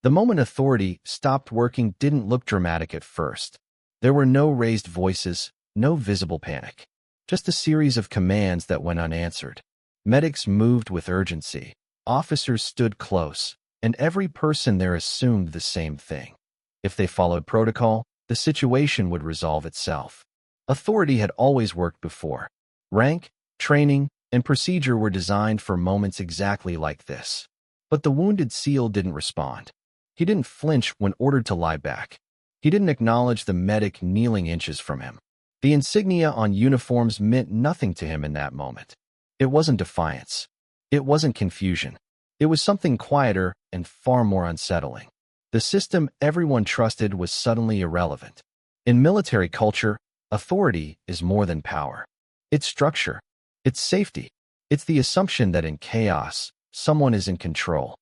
The moment authority stopped working didn't look dramatic at first. There were no raised voices, no visible panic, just a series of commands that went unanswered. Medics moved with urgency. Officers stood close, and every person there assumed the same thing. If they followed protocol, the situation would resolve itself. Authority had always worked before. Rank, training, and procedure were designed for moments exactly like this. But the wounded SEAL didn't respond. He didn't flinch when ordered to lie back. He didn't acknowledge the medic kneeling inches from him. The insignia on uniforms meant nothing to him in that moment. It wasn't defiance. It wasn't confusion. It was something quieter and far more unsettling. The system everyone trusted was suddenly irrelevant. In military culture, authority is more than power. It's structure. It's safety. It's the assumption that in chaos, someone is in control.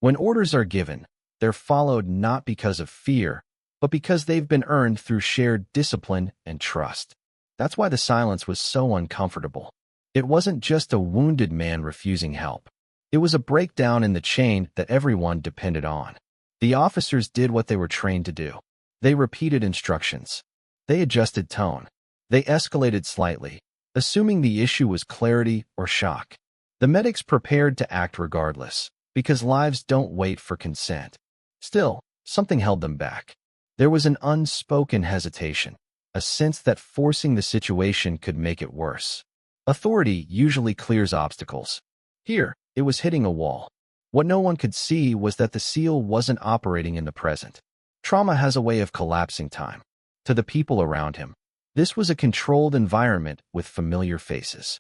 When orders are given, they're followed not because of fear, but because they've been earned through shared discipline and trust. That's why the silence was so uncomfortable. It wasn't just a wounded man refusing help. It was a breakdown in the chain that everyone depended on. The officers did what they were trained to do. They repeated instructions. They adjusted tone. They escalated slightly, assuming the issue was clarity or shock. The medics prepared to act regardless, because lives don't wait for consent. Still, something held them back. There was an unspoken hesitation, a sense that forcing the situation could make it worse. Authority usually clears obstacles. Here, it was hitting a wall. What no one could see was that the SEAL wasn't operating in the present. Trauma has a way of collapsing time. To the people around him, this was a controlled environment with familiar faces.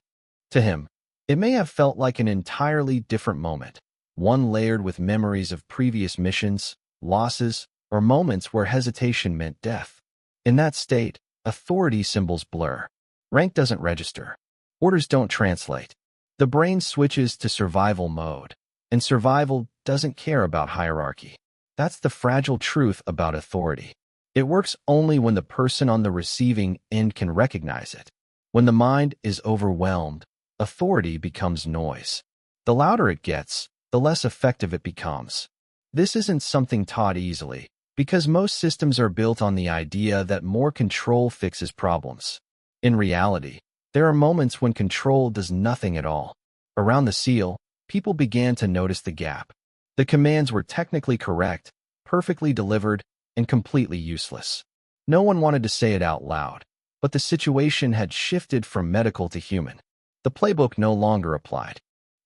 To him, it may have felt like an entirely different moment, one layered with memories of previous missions, losses, or moments where hesitation meant death. In that state, authority symbols blur. Rank doesn't register. Orders don't translate. The brain switches to survival mode, and survival doesn't care about hierarchy. That's the fragile truth about authority. It works only when the person on the receiving end can recognize it. When the mind is overwhelmed, authority becomes noise. The louder it gets, the less effective it becomes. This isn't something taught easily, because most systems are built on the idea that more control fixes problems. In reality, there are moments when control does nothing at all. Around the SEAL, people began to notice the gap. The commands were technically correct, perfectly delivered, and completely useless. No one wanted to say it out loud, but the situation had shifted from medical to human. The playbook no longer applied.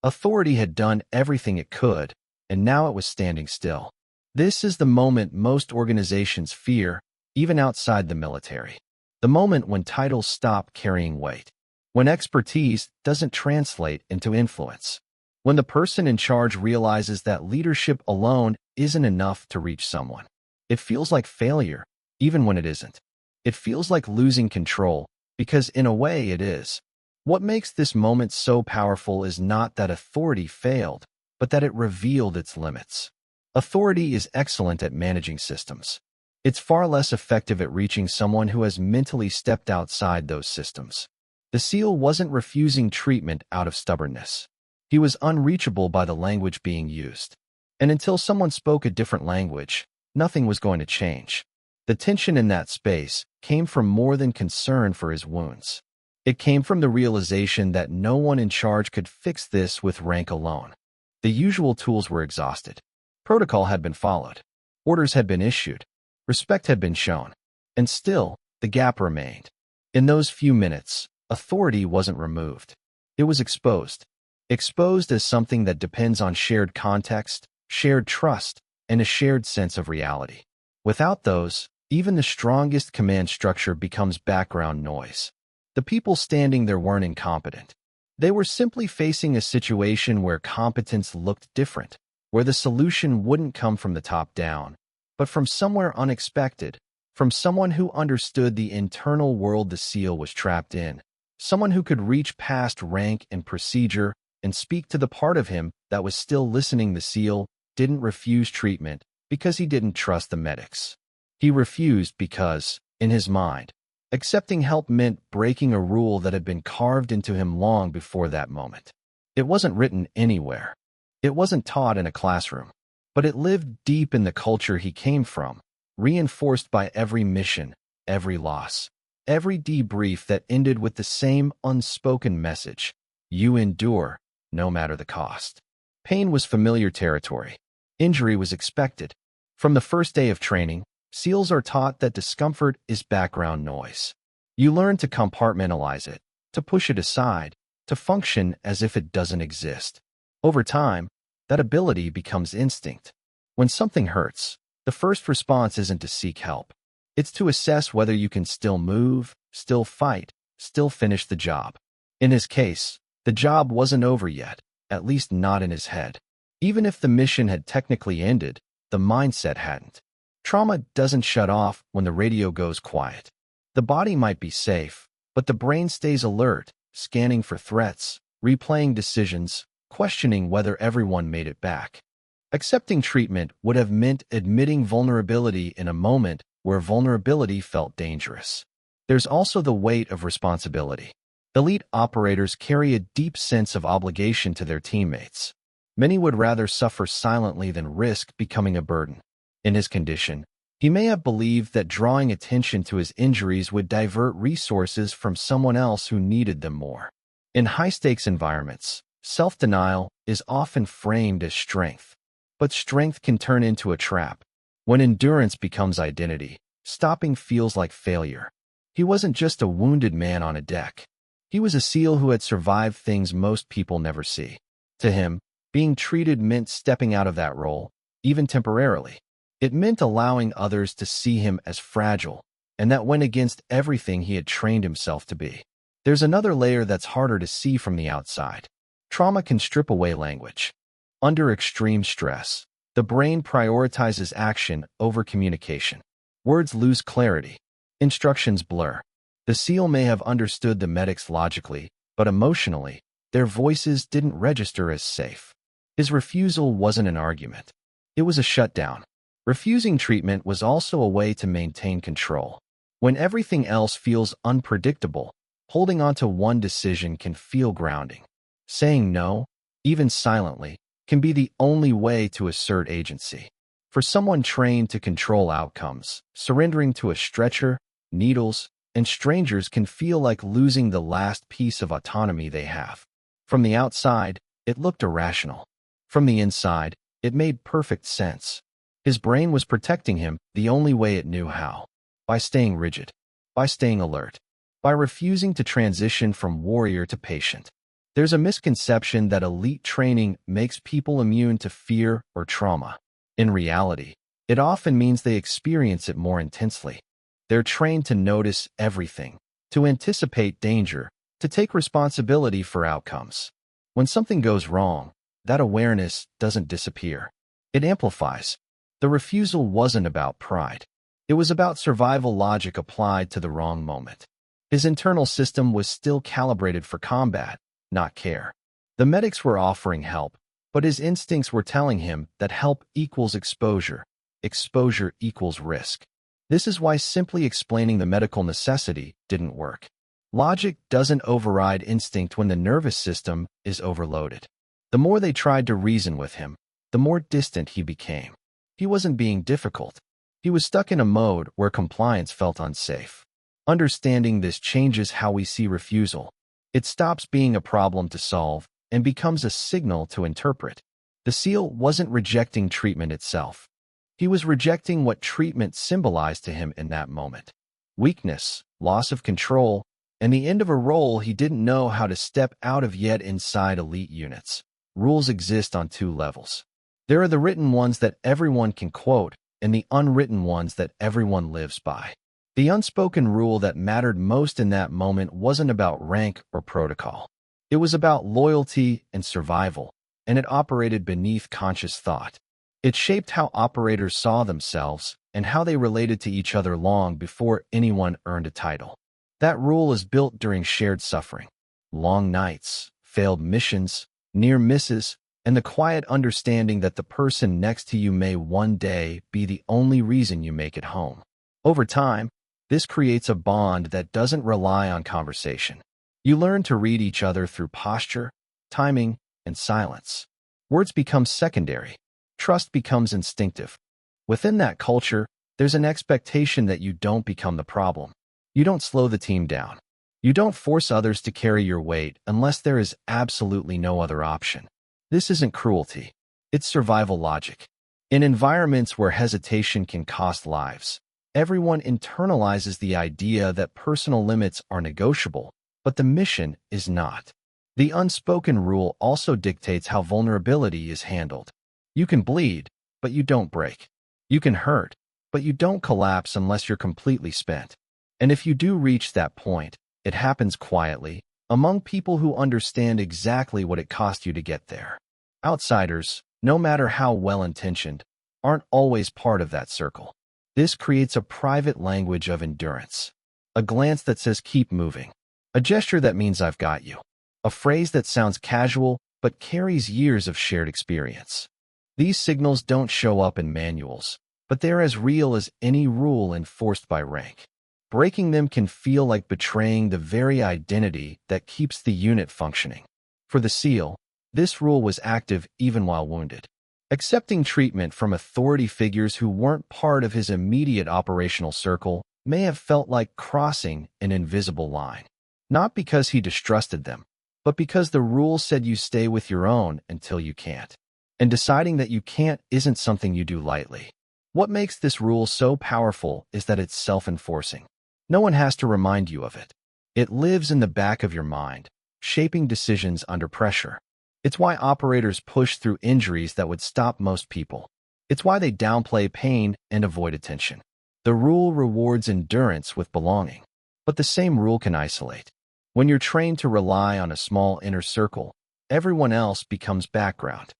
Authority had done everything it could, and now it was standing still. This is the moment most organizations fear, even outside the military. The moment when titles stop carrying weight. When expertise doesn't translate into influence. When the person in charge realizes that leadership alone isn't enough to reach someone. It feels like failure, even when it isn't. It feels like losing control, because in a way it is. What makes this moment so powerful is not that authority failed, but that it revealed its limits. Authority is excellent at managing systems. It's far less effective at reaching someone who has mentally stepped outside those systems. The SEAL wasn't refusing treatment out of stubbornness. He was unreachable by the language being used. And until someone spoke a different language, nothing was going to change. The tension in that space came from more than concern for his wounds. It came from the realization that no one in charge could fix this with rank alone. The usual tools were exhausted. Protocol had been followed. Orders had been issued. Respect had been shown. And still, the gap remained. In those few minutes, authority wasn't removed. It was exposed. Exposed as something that depends on shared context, shared trust, and a shared sense of reality. Without those, even the strongest command structure becomes background noise. The people standing there weren't incompetent. They were simply facing a situation where competence looked different, where the solution wouldn't come from the top down, but from somewhere unexpected, from someone who understood the internal world the SEAL was trapped in, someone who could reach past rank and procedure and speak to the part of him that was still listening. The SEAL didn't refuse treatment because he didn't trust the medics. He refused because, in his mind, accepting help meant breaking a rule that had been carved into him long before that moment. It wasn't written anywhere. It wasn't taught in a classroom. but it lived deep in the culture he came from, reinforced by every mission, every loss, every debrief that ended with the same unspoken message: you endure, no matter the cost. Pain was familiar territory. Injury was expected. From the first day of training, SEALs are taught that discomfort is background noise. You learn to compartmentalize it, to push it aside, to function as if it doesn't exist. Over time, that ability becomes instinct. When something hurts, the first response isn't to seek help. It's to assess whether you can still move, still fight, still finish the job. In his case, the job wasn't over yet, at least not in his head. Even if the mission had technically ended, the mindset hadn't. Trauma doesn't shut off when the radio goes quiet. The body might be safe, but the brain stays alert, scanning for threats, replaying decisions, questioning whether everyone made it back. Accepting treatment would have meant admitting vulnerability in a moment where vulnerability felt dangerous. There's also the weight of responsibility. Elite operators carry a deep sense of obligation to their teammates. Many would rather suffer silently than risk becoming a burden. In his condition, he may have believed that drawing attention to his injuries would divert resources from someone else who needed them more. In high-stakes environments, self-denial is often framed as strength. But strength can turn into a trap. When endurance becomes identity, stopping feels like failure. He wasn't just a wounded man on a deck. He was a SEAL who had survived things most people never see. To him, being treated meant stepping out of that role, even temporarily. It meant allowing others to see him as fragile, and that went against everything he had trained himself to be. There's another layer that's harder to see from the outside. Trauma can strip away language. Under extreme stress, the brain prioritizes action over communication. Words lose clarity. Instructions blur. The SEAL may have understood the medics logically, but emotionally, their voices didn't register as safe. His refusal wasn't an argument. It was a shutdown. Refusing treatment was also a way to maintain control. When everything else feels unpredictable, holding on to one decision can feel grounding. Saying no, even silently, can be the only way to assert agency. For someone trained to control outcomes, surrendering to a stretcher, needles, and strangers can feel like losing the last piece of autonomy they have. From the outside, it looked irrational. From the inside, it made perfect sense. His brain was protecting him the only way it knew how. By staying rigid. By staying alert. By refusing to transition from warrior to patient. There's a misconception that elite training makes people immune to fear or trauma. In reality, it often means they experience it more intensely. They're trained to notice everything, to anticipate danger, to take responsibility for outcomes. When something goes wrong, that awareness doesn't disappear. It amplifies. The refusal wasn't about pride. It was about survival logic applied to the wrong moment. His internal system was still calibrated for combat, not care. The medics were offering help, but his instincts were telling him that help equals exposure. Exposure equals risk. This is why simply explaining the medical necessity didn't work. Logic doesn't override instinct when the nervous system is overloaded. The more they tried to reason with him, the more distant he became. He wasn't being difficult. He was stuck in a mode where compliance felt unsafe. Understanding this changes how we see refusal. It stops being a problem to solve and becomes a signal to interpret. The SEAL wasn't rejecting treatment itself. He was rejecting what treatment symbolized to him in that moment. Weakness, loss of control, and the end of a role he didn't know how to step out of yet inside elite units. Rules exist on two levels. There are the written ones that everyone can quote, and the unwritten ones that everyone lives by. The unspoken rule that mattered most in that moment wasn't about rank or protocol. It was about loyalty and survival, and it operated beneath conscious thought. It shaped how operators saw themselves and how they related to each other long before anyone earned a title. That rule is built during shared suffering. Long nights, failed missions, near misses, and the quiet understanding that the person next to you may one day be the only reason you make it home. Over time, this creates a bond that doesn't rely on conversation. You learn to read each other through posture, timing, and silence. Words become secondary. Trust becomes instinctive. Within that culture, there's an expectation that you don't become the problem. You don't slow the team down. You don't force others to carry your weight unless there is absolutely no other option. This isn't cruelty. It's survival logic. In environments where hesitation can cost lives, everyone internalizes the idea that personal limits are negotiable, but the mission is not. The unspoken rule also dictates how vulnerability is handled. You can bleed, but you don't break. You can hurt, but you don't collapse unless you're completely spent. And if you do reach that point, it happens quietly, among people who understand exactly what it cost you to get there. Outsiders, no matter how well-intentioned, aren't always part of that circle. This creates a private language of endurance. A glance that says keep moving. A gesture that means I've got you. A phrase that sounds casual but carries years of shared experience. These signals don't show up in manuals, but they're as real as any rule enforced by rank. Breaking them can feel like betraying the very identity that keeps the unit functioning. For the SEAL, this rule was active even while wounded. Accepting treatment from authority figures who weren't part of his immediate operational circle may have felt like crossing an invisible line. Not because he distrusted them, but because the rule said you stay with your own until you can't. And deciding that you can't isn't something you do lightly. What makes this rule so powerful is that it's self-enforcing. No one has to remind you of it. It lives in the back of your mind, shaping decisions under pressure. It's why operators push through injuries that would stop most people. It's why they downplay pain and avoid attention. The rule rewards endurance with belonging. But the same rule can isolate. When you're trained to rely on a small inner circle, everyone else becomes background.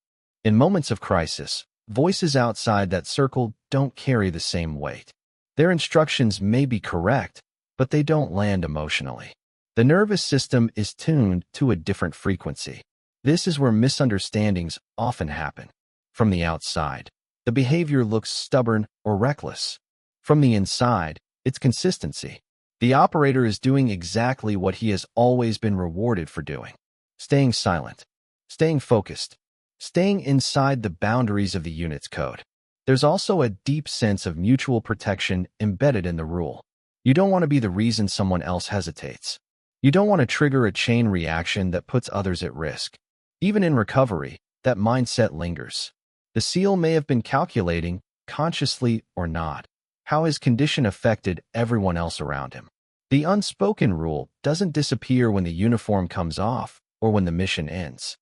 In moments of crisis, voices outside that circle don't carry the same weight. Their instructions may be correct, but they don't land emotionally. The nervous system is tuned to a different frequency. This is where misunderstandings often happen. From the outside, the behavior looks stubborn or reckless. From the inside, it's consistency. The operator is doing exactly what he has always been rewarded for doing. Staying silent, staying focused, staying inside the boundaries of the unit's code. There's also a deep sense of mutual protection embedded in the rule. You don't want to be the reason someone else hesitates. You don't want to trigger a chain reaction that puts others at risk. Even in recovery, that mindset lingers. The SEAL may have been calculating, consciously or not, how his condition affected everyone else around him. The unspoken rule doesn't disappear when the uniform comes off or when the mission ends.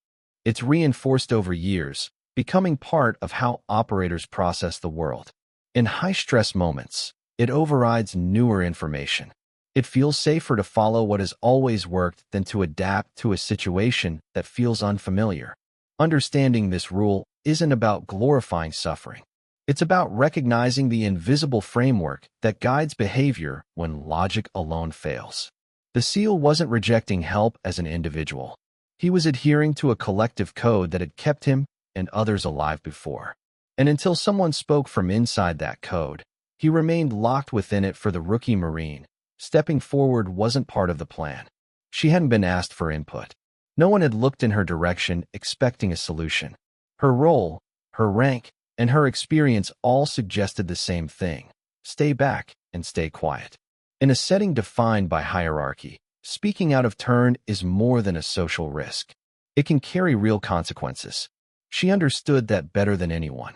It's reinforced over years, becoming part of how operators process the world. In high-stress moments, it overrides newer information. It feels safer to follow what has always worked than to adapt to a situation that feels unfamiliar. Understanding this rule isn't about glorifying suffering. It's about recognizing the invisible framework that guides behavior when logic alone fails. The SEAL wasn't rejecting help as an individual. He was adhering to a collective code that had kept him and others alive before. And until someone spoke from inside that code, he remained locked within it. For the rookie Marine, stepping forward wasn't part of the plan. She hadn't been asked for input. No one had looked in her direction expecting a solution. Her role, her rank, and her experience all suggested the same thing: stay back and stay quiet. In a setting defined by hierarchy, speaking out of turn is more than a social risk. It can carry real consequences. She understood that better than anyone.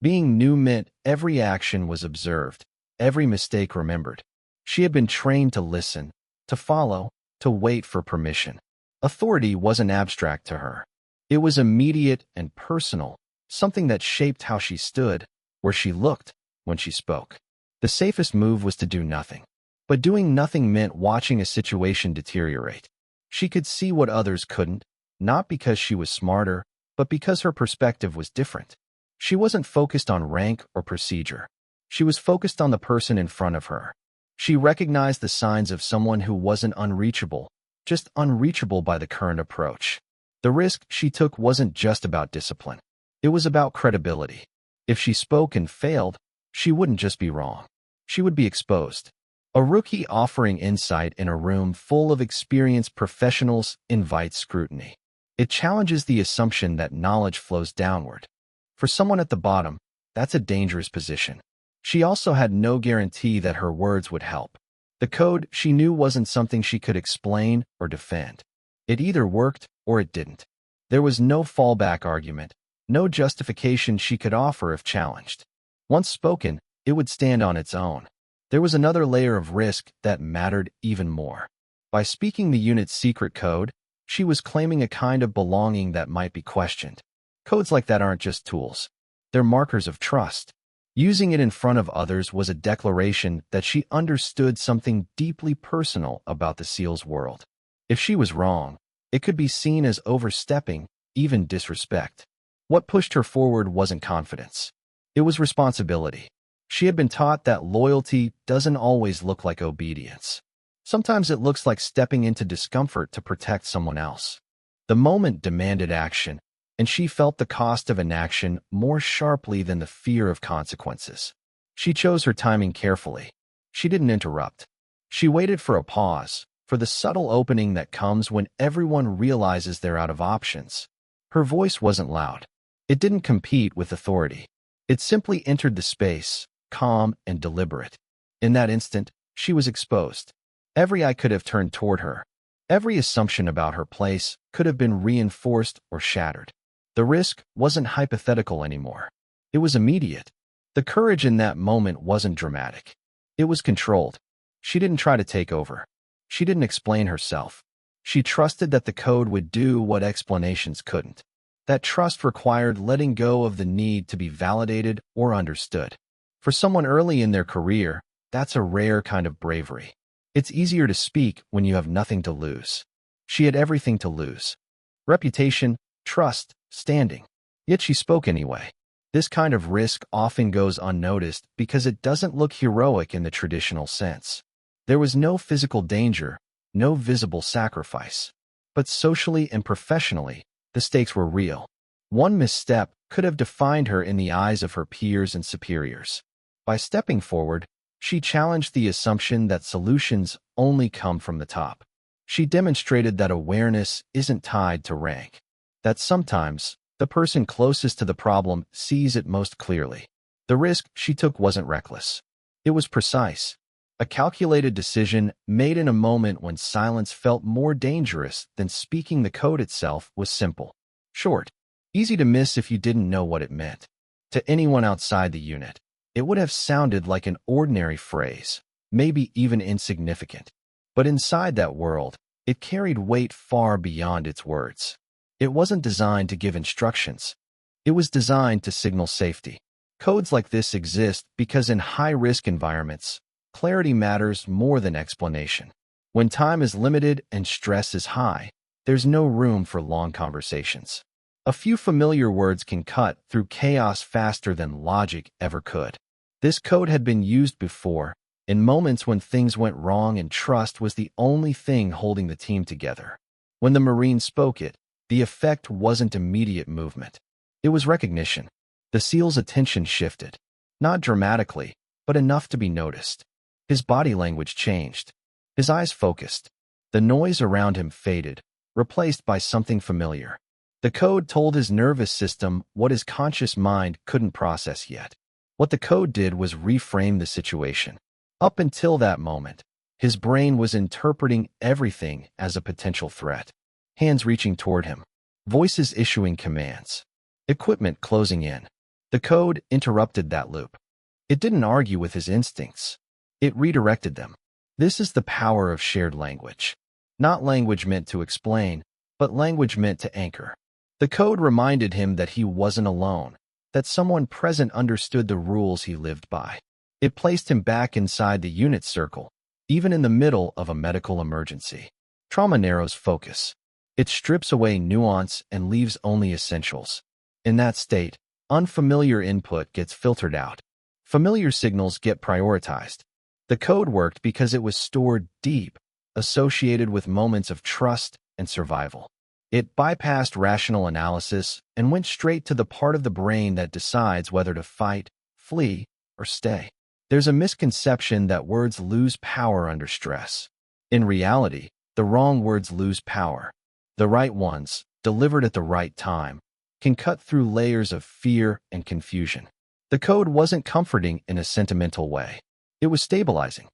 Being new meant every action was observed, every mistake remembered. She had been trained to listen, to follow, to wait for permission. Authority wasn't abstract to her. It was immediate and personal, something that shaped how she stood, where she looked, when she spoke. The safest move was to do nothing. But doing nothing meant watching a situation deteriorate. She could see what others couldn't, not because she was smarter, but because her perspective was different. She wasn't focused on rank or procedure. She was focused on the person in front of her. She recognized the signs of someone who wasn't unreachable, just unreachable by the current approach. The risk she took wasn't just about discipline. It was about credibility. If she spoke and failed, she wouldn't just be wrong. She would be exposed. A rookie offering insight in a room full of experienced professionals invites scrutiny. It challenges the assumption that knowledge flows downward. For someone at the bottom, that's a dangerous position. She also had no guarantee that her words would help. The code, she knew, wasn't something she could explain or defend. It either worked or it didn't. There was no fallback argument, no justification she could offer if challenged. Once spoken, it would stand on its own. There was another layer of risk that mattered even more. By speaking the unit's secret code, she was claiming a kind of belonging that might be questioned. Codes like that aren't just tools. They're markers of trust. Using it in front of others was a declaration that she understood something deeply personal about the SEAL's world. If she was wrong, it could be seen as overstepping, even disrespect. What pushed her forward wasn't confidence. It was responsibility. She had been taught that loyalty doesn't always look like obedience. Sometimes it looks like stepping into discomfort to protect someone else. The moment demanded action, and she felt the cost of inaction more sharply than the fear of consequences. She chose her timing carefully. She didn't interrupt. She waited for a pause, for the subtle opening that comes when everyone realizes they're out of options. Her voice wasn't loud. It didn't compete with authority. It simply entered the space, calm and deliberate. In that instant, she was exposed. Every eye could have turned toward her. Every assumption about her place could have been reinforced or shattered. The risk wasn't hypothetical anymore. It was immediate. The courage in that moment wasn't dramatic. It was controlled. She didn't try to take over. She didn't explain herself. She trusted that the code would do what explanations couldn't. That trust required letting go of the need to be validated or understood. For someone early in their career, that's a rare kind of bravery. It's easier to speak when you have nothing to lose. She had everything to lose. Reputation, trust, standing. Yet she spoke anyway. This kind of risk often goes unnoticed because it doesn't look heroic in the traditional sense. There was no physical danger, no visible sacrifice. But socially and professionally, the stakes were real. One misstep could have defined her in the eyes of her peers and superiors. By stepping forward, she challenged the assumption that solutions only come from the top. She demonstrated that awareness isn't tied to rank. That sometimes, the person closest to the problem sees it most clearly. The risk she took wasn't reckless. It was precise. A calculated decision made in a moment when silence felt more dangerous than speaking. The code itself was simple, short, easy to miss if you didn't know what it meant. To anyone outside the unit, it would have sounded like an ordinary phrase, maybe even insignificant. But inside that world, it carried weight far beyond its words. It wasn't designed to give instructions. It was designed to signal safety. Codes like this exist because in high-risk environments, clarity matters more than explanation. When time is limited and stress is high, there's no room for long conversations. A few familiar words can cut through chaos faster than logic ever could. This code had been used before, in moments when things went wrong and trust was the only thing holding the team together. When the Marine spoke it, the effect wasn't immediate movement. It was recognition. The SEAL's attention shifted. Not dramatically, but enough to be noticed. His body language changed. His eyes focused. The noise around him faded, replaced by something familiar. The code told his nervous system what his conscious mind couldn't process yet. What the code did was reframe the situation. Up until that moment, his brain was interpreting everything as a potential threat. Hands reaching toward him. Voices issuing commands. Equipment closing in. The code interrupted that loop. It didn't argue with his instincts. It redirected them. This is the power of shared language. Not language meant to explain, but language meant to anchor. The code reminded him that he wasn't alone, that someone present understood the rules he lived by. It placed him back inside the unit circle, even in the middle of a medical emergency. Trauma narrows focus. It strips away nuance and leaves only essentials. In that state, unfamiliar input gets filtered out. Familiar signals get prioritized. The code worked because it was stored deep, associated with moments of trust and survival. It bypassed rational analysis and went straight to the part of the brain that decides whether to fight, flee, or stay. There's a misconception that words lose power under stress. In reality, the wrong words lose power. The right ones, delivered at the right time, can cut through layers of fear and confusion. The code wasn't comforting in a sentimental way. It was stabilizing.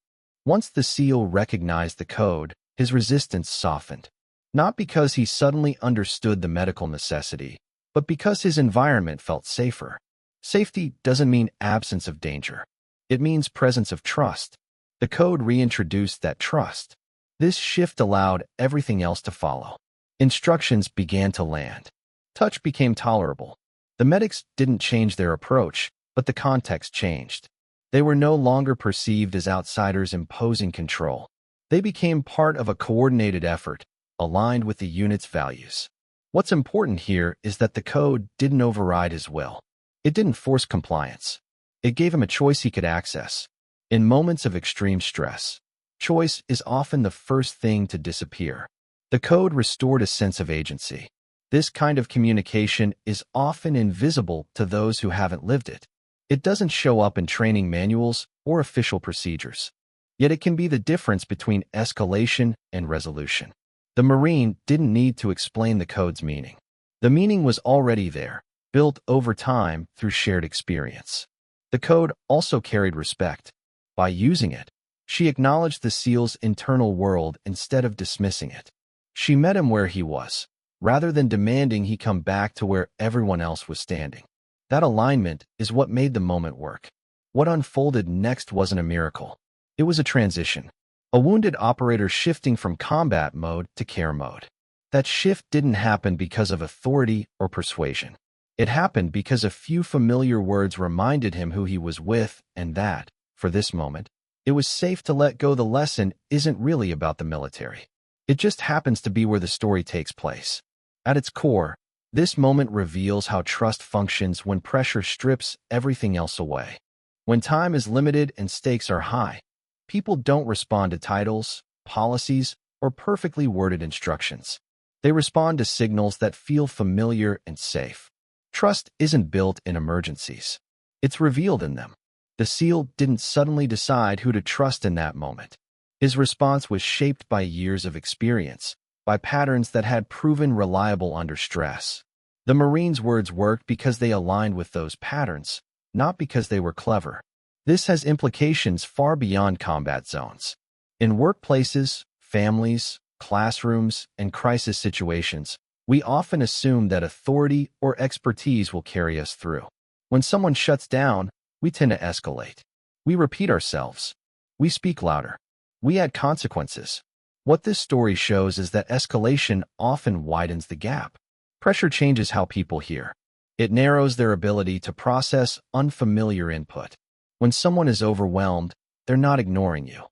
Once the SEAL recognized the code, his resistance softened. Not because he suddenly understood the medical necessity, but because his environment felt safer. Safety doesn't mean absence of danger. It means presence of trust. The code reintroduced that trust. This shift allowed everything else to follow. Instructions began to land. Touch became tolerable. The medics didn't change their approach, but the context changed. They were no longer perceived as outsiders imposing control. They became part of a coordinated effort, aligned with the unit's values. What's important here is that the code didn't override his will. It didn't force compliance. It gave him a choice he could access. In moments of extreme stress, choice is often the first thing to disappear. The code restored a sense of agency. This kind of communication is often invisible to those who haven't lived it. It doesn't show up in training manuals or official procedures. Yet it can be the difference between escalation and resolution. The Marine didn't need to explain the code's meaning. The meaning was already there, built over time through shared experience. The code also carried respect. By using it, she acknowledged the SEAL's internal world instead of dismissing it. She met him where he was, rather than demanding he come back to where everyone else was standing. That alignment is what made the moment work. What unfolded next wasn't a miracle. It was a transition. A wounded operator shifting from combat mode to care mode. That shift didn't happen because of authority or persuasion. It happened because a few familiar words reminded him who he was with and that, for this moment, it was safe to let go. The lesson isn't really about the military. It just happens to be where the story takes place. At its core, this moment reveals how trust functions when pressure strips everything else away. When time is limited and stakes are high, people don't respond to titles, policies, or perfectly worded instructions. They respond to signals that feel familiar and safe. Trust isn't built in emergencies. It's revealed in them. The SEAL didn't suddenly decide who to trust in that moment. His response was shaped by years of experience, by patterns that had proven reliable under stress. The Marine's words worked because they aligned with those patterns, not because they were clever. This has implications far beyond combat zones. In workplaces, families, classrooms, and crisis situations, we often assume that authority or expertise will carry us through. When someone shuts down, we tend to escalate. We repeat ourselves. We speak louder. We add consequences. What this story shows is that escalation often widens the gap. Pressure changes how people hear. It narrows their ability to process unfamiliar input. When someone is overwhelmed, they're not ignoring you.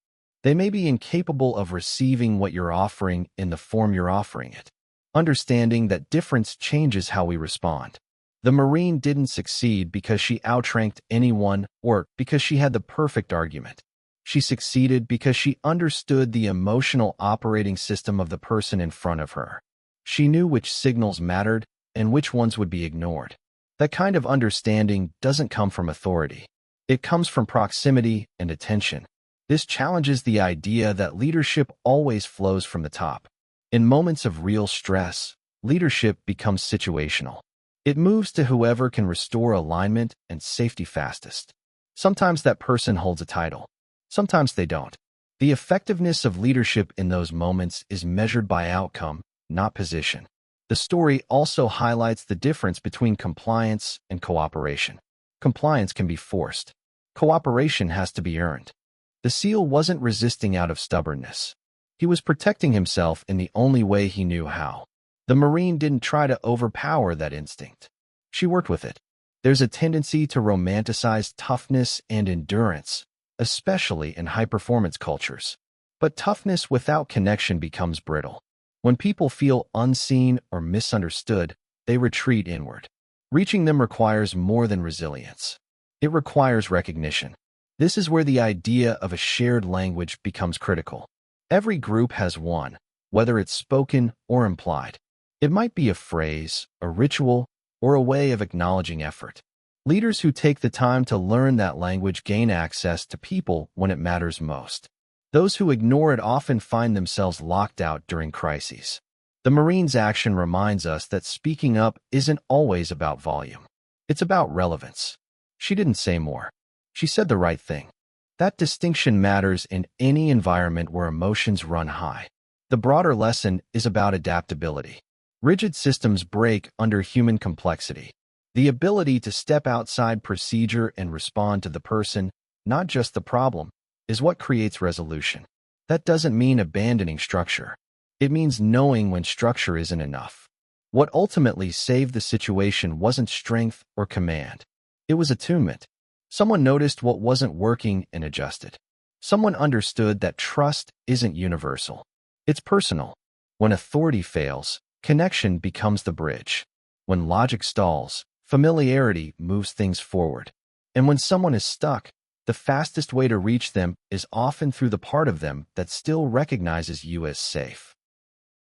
They may be incapable of receiving what you're offering in the form you're offering it. Understanding that difference changes how we respond. The Marine didn't succeed because she outranked anyone or because she had the perfect argument. She succeeded because she understood the emotional operating system of the person in front of her. She knew which signals mattered and which ones would be ignored. That kind of understanding doesn't come from authority. It comes from proximity and attention. This challenges the idea that leadership always flows from the top. In moments of real stress, leadership becomes situational. It moves to whoever can restore alignment and safety fastest. Sometimes that person holds a title. Sometimes they don't. The effectiveness of leadership in those moments is measured by outcome, not position. The story also highlights the difference between compliance and cooperation. Compliance can be forced. Cooperation has to be earned. The SEAL wasn't resisting out of stubbornness. He was protecting himself in the only way he knew how. The Marine didn't try to overpower that instinct. She worked with it. There's a tendency to romanticize toughness and endurance, especially in high-performance cultures. But toughness without connection becomes brittle. When people feel unseen or misunderstood, they retreat inward. Reaching them requires more than resilience. It requires recognition. This is where the idea of a shared language becomes critical. Every group has one, whether it's spoken or implied. It might be a phrase, a ritual, or a way of acknowledging effort. Leaders who take the time to learn that language gain access to people when it matters most. Those who ignore it often find themselves locked out during crises. The Marine's action reminds us that speaking up isn't always about volume. It's about relevance. She didn't say more. She said the right thing. That distinction matters in any environment where emotions run high. The broader lesson is about adaptability. Rigid systems break under human complexity. The ability to step outside procedure and respond to the person, not just the problem, is what creates resolution. That doesn't mean abandoning structure. It means knowing when structure isn't enough. What ultimately saved the situation wasn't strength or command. It was attunement. Someone noticed what wasn't working and adjusted. Someone understood that trust isn't universal. It's personal. When authority fails, connection becomes the bridge. When logic stalls, familiarity moves things forward. And when someone is stuck, the fastest way to reach them is often through the part of them that still recognizes you as safe.